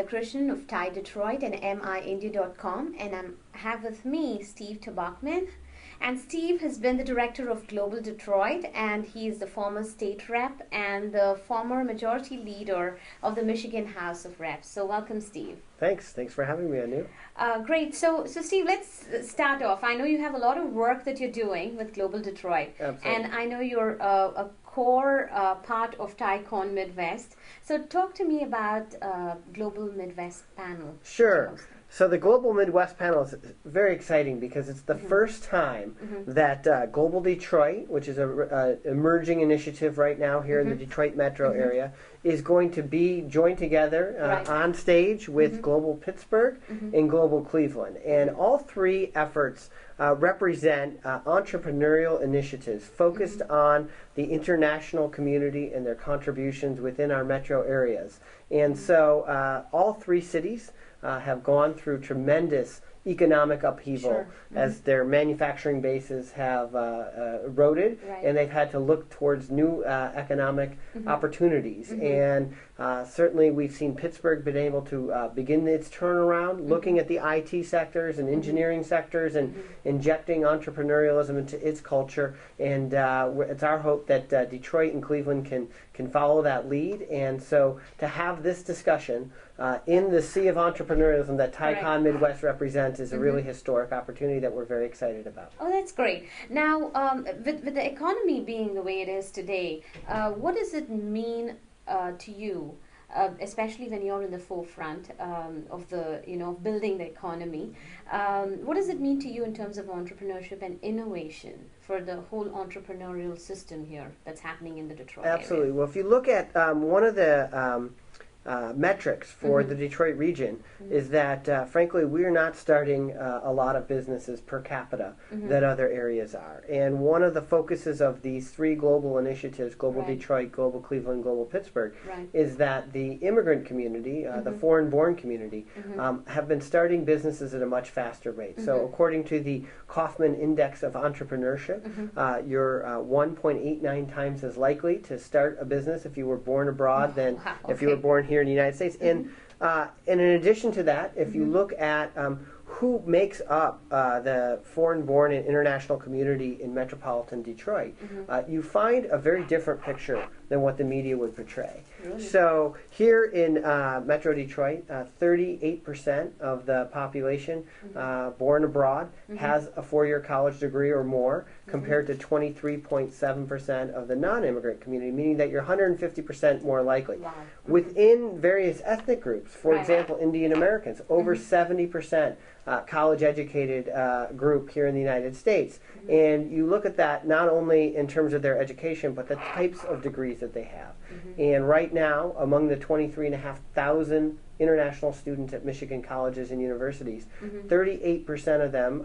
Balakrishnan of Thai Detroit and MIIndia.com, and I have with me Steve Tobocman. And Steve has been the director of Global Detroit, and he is the former state rep and the former majority leader of the Michigan House of Reps. So welcome, Steve. Thanks for having me, Anu. Great. So Steve, let's start off. I know you have a lot of work that you're doing with Global Detroit. Absolutely. And I know you're a core part of Tiecon Midwest. So talk to me about Global Midwest panel. Sure. So the Global Midwest panel is very exciting because it's the first time that Global Detroit, which is an emerging initiative right now here in the Detroit metro area, is going to be joined together on stage with Global Pittsburgh and Global Cleveland. And all three efforts represent entrepreneurial initiatives focused on the international community and their contributions within our metro areas. And so all three cities have gone through tremendous economic upheaval as their manufacturing bases have eroded, and they've had to look towards new economic opportunities. And certainly we've seen Pittsburgh been able to begin its turnaround, looking at the IT sectors and engineering sectors and injecting entrepreneurialism into its culture. And it's our hope that Detroit and Cleveland can follow that lead. And so to have this discussion in the sea of entrepreneurialism that Tiecon Midwest represents is a really historic opportunity that we're very excited about. Oh, that's great. Now, with the economy being the way it is today, what does it mean to you, especially when you're in the forefront of the, building the economy? What does it mean to you in terms of entrepreneurship and innovation for the whole entrepreneurial system here that's happening in the Detroit Absolutely. area? Well, if you look at one of the metrics for the Detroit region is that, frankly, we're not starting a lot of businesses per capita that other areas are. And one of the focuses of these three global initiatives, Global Detroit, Global Cleveland, Global Pittsburgh, is that the immigrant community, the foreign-born community, have been starting businesses at a much faster rate. So according to the Kaufman Index of Entrepreneurship, you're 1.89 times as likely to start a business if you were born abroad than if you were born here in the United States. And in addition to that, if you look at who makes up the foreign-born and international community in metropolitan Detroit, you find a very different picture than what the media would portray. Really? So here in Metro Detroit, 38% of the population born abroad has a four-year college degree or more, compared to 23.7% of the non-immigrant community, meaning that you're 150% more likely. Wow. Within various ethnic groups, for example, Indian Americans, over 70% college-educated group here in the United States. And you look at that not only in terms of their education, but the types of degrees that they have. And right now, among the 23,500 international students at Michigan colleges and universities, 38% of them,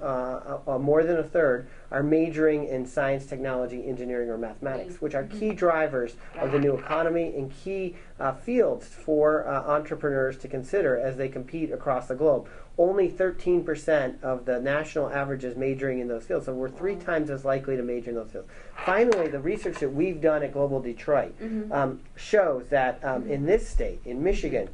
more than a third, are majoring in science, technology, engineering, or mathematics, which are key drivers of the new economy and key fields for entrepreneurs to consider as they compete across the globe. Only 13% of the national average is majoring in those fields, so we're three times as likely to major in those fields. Finally, the research that we've done at Global Detroit shows that in this state, in Michigan,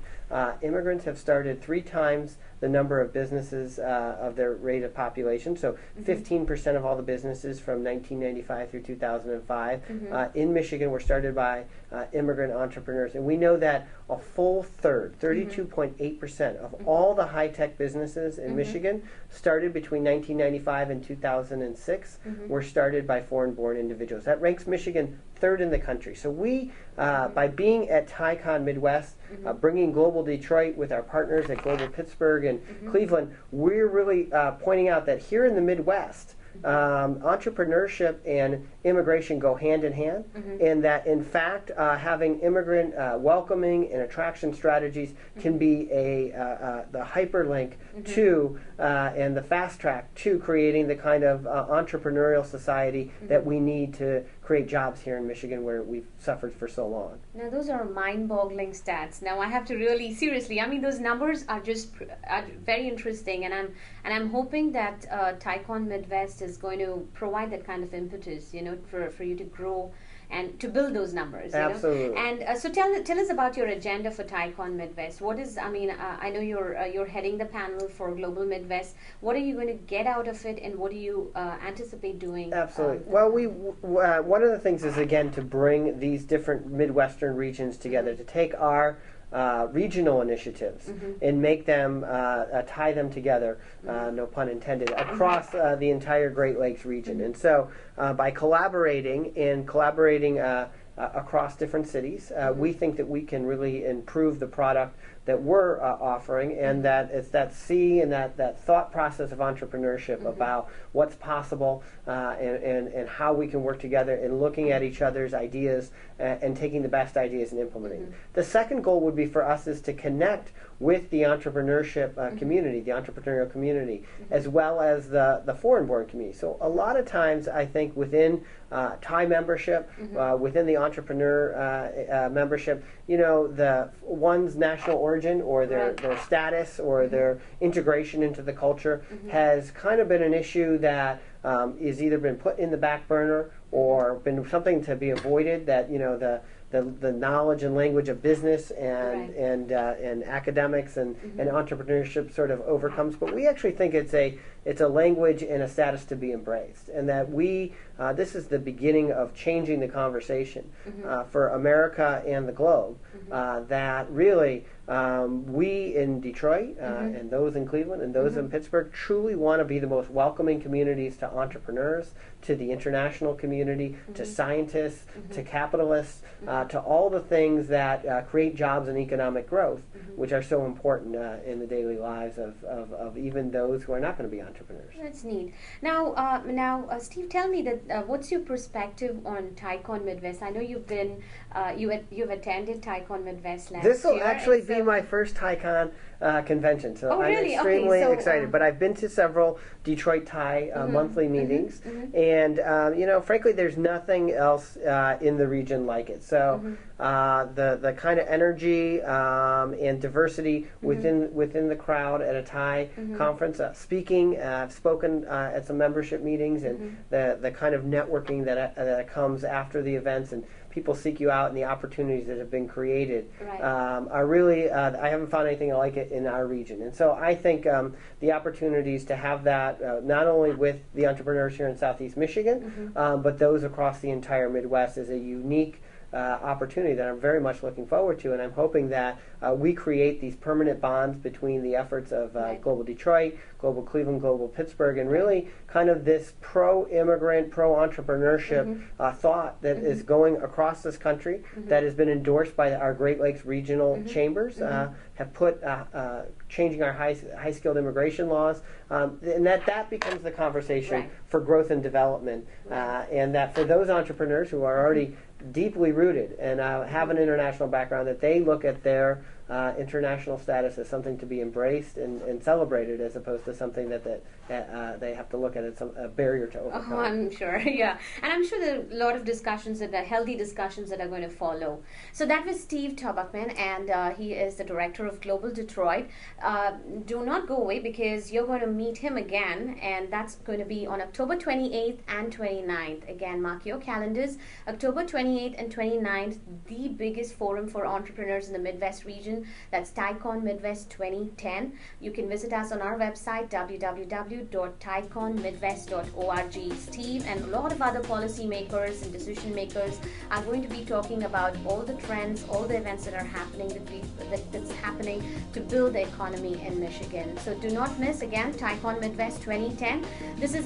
immigrants have started three times the number of businesses of their rate of population. So 15% of all the businesses from 1995 through 2005 in Michigan were started by immigrant entrepreneurs. And we know that a full third, 32.8% of all the high-tech businesses in Michigan started between 1995 and 2006 were started by foreign-born individuals. That ranks Michigan third in the country. So we, by being at Tiecon Midwest, bringing Global Detroit with our partners at Global Pittsburgh and Cleveland, we're really pointing out that here in the Midwest, entrepreneurship and immigration go hand in hand, and that in fact having immigrant welcoming and attraction strategies can be the hyperlink to and the fast track to creating the kind of entrepreneurial society that we need to create jobs here in Michigan where we've suffered for so long. Now those are mind-boggling stats. Now I have to really seriously, I mean those numbers are just very interesting, and I'm hoping that Tiecon Midwest is going to provide that kind of impetus, for you to grow and to build those numbers. Absolutely. And so tell us about your agenda for Tiecon Midwest. What is, I mean, I know you're heading the panel for Global Midwest. What are you going to get out of it, and what do you anticipate doing? Absolutely. Well, one of the things is, again, to bring these different Midwestern regions together, to take our regional initiatives and make them, tie them together, no pun intended, across the entire Great Lakes region. And so by collaborating across different cities, we think that we can really improve the product that we're offering, and that it's that and that thought process of entrepreneurship about what's possible and how we can work together and looking at each other's ideas and taking the best ideas and implementing. The second goal would be for us is to connect with the entrepreneurship community, the entrepreneurial community, as well as the foreign-born community. So a lot of times, I think within Thai membership, within the entrepreneur membership, the one's national origin or their status or their integration into the culture has kind of been an issue that is either been put in the back burner or been something to be avoided, that the knowledge and language of business and academics and entrepreneurship sort of overcomes. But we actually think it's a language and a status to be embraced, and that this is the beginning of changing the conversation for America and the globe. That really we in Detroit and those in Cleveland and those in Pittsburgh truly want to be the most welcoming communities to entrepreneurs, to the international community, to scientists, to capitalists, to all the things that create jobs and economic growth, which are so important in the daily lives of even those who are not going to be entrepreneurs. That's neat. Now, Steve, tell me that what's your perspective on Tiecon Midwest? I know you've been you've attended Tiecon Midwest last year. This will actually be my first Tiecon convention, so I'm extremely excited. But I've been to several Detroit Thai monthly meetings, and frankly, there's nothing else in the region like it. So the kind of energy and diversity within the crowd at a Thai conference, speaking, I've spoken at some membership meetings, and the kind of networking that comes after the events, and people seek you out, and the opportunities that have been created are really, I haven't found anything like it in our region. And so I think the opportunities to have that not only with the entrepreneurs here in Southeast Michigan, but those across the entire Midwest is a unique opportunity that I'm very much looking forward to, and I'm hoping that we create these permanent bonds between the efforts of Global Detroit, Global Cleveland, Global Pittsburgh, and really kind of this pro-immigrant, pro-entrepreneurship thought that is going across this country, that has been endorsed by our Great Lakes regional chambers, have put changing our high-skilled immigration laws, and that becomes the conversation for growth and development, and that for those entrepreneurs who are already deeply rooted and have an international background, that they look at their international status as something to be embraced and celebrated, as opposed to something that they have to look at as a barrier to overcome. Oh, I'm sure, yeah. And I'm sure there are a lot of discussions, healthy discussions that are going to follow. So that was Steve Tobocman, and he is the director of Global Detroit. Do not go away, because you're going to meet him again, and that's going to be on October 28th and 29th. Again, mark your calendars. October 28th and 29th, the biggest forum for entrepreneurs in the Midwest region. That's Tiecon Midwest 2010. You can visit us on our website, www.tieconmidwest.org. Steve and a lot of other policymakers and decision makers are going to be talking about all the trends, all the events that are happening, that's happening to build the economy in Michigan. So do not miss, again, Tiecon Midwest 2010. This is